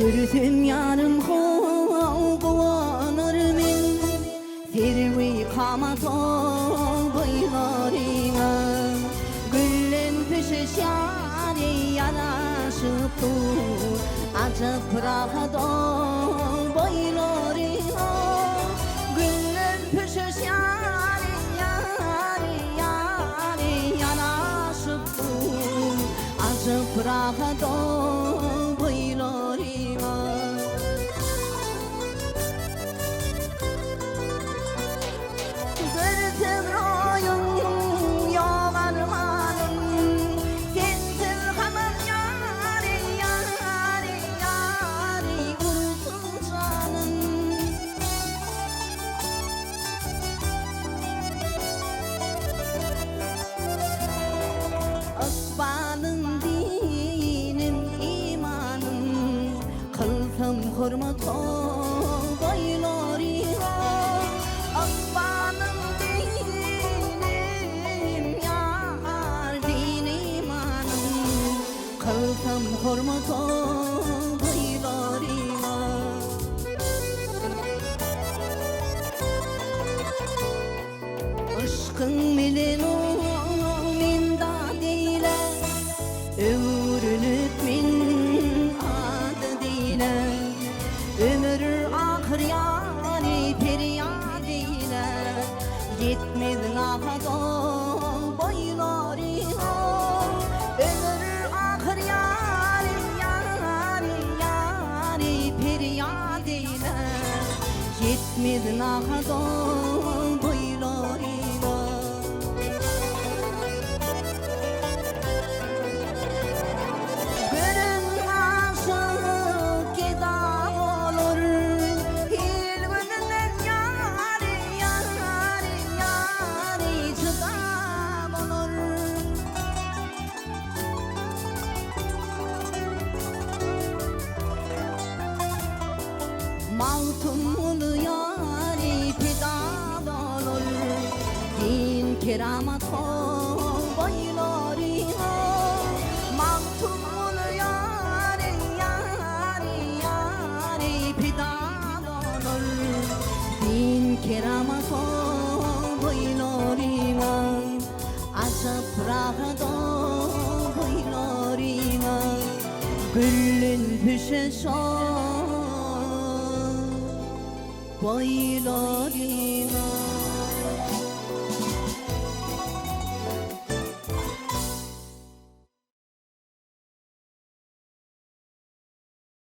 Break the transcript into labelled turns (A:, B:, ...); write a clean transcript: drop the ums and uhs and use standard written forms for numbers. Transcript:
A: Görsem yanım kovanır men Tervi kamat boylarına Güllen pişiş yari yanaşıp dur Acıp bırakıdı boylarına Güllen pişiş yari yanaşıp dur Acıp bırakıdı boylarına Hürmet boylarına Akbanım dinim yar din imanım Kılsam hürmet boylarına Aşkın bilen o minda deyle Ömrünüp min adı deyle Ömür ahır yani feryat eyle Yetmedin ahada boylarına Ömür ahır yani feryat eyle Yetmedin ahada boylarına Görün aşık gedam olur Hil gününden yari çıdam olur Mağtumlu yari pedal olur Din keramat boylarına Mağtumlu yari pedal olur Din keramat boylarına Acıp bırakıdı boylarına Güllün pişiş boylarına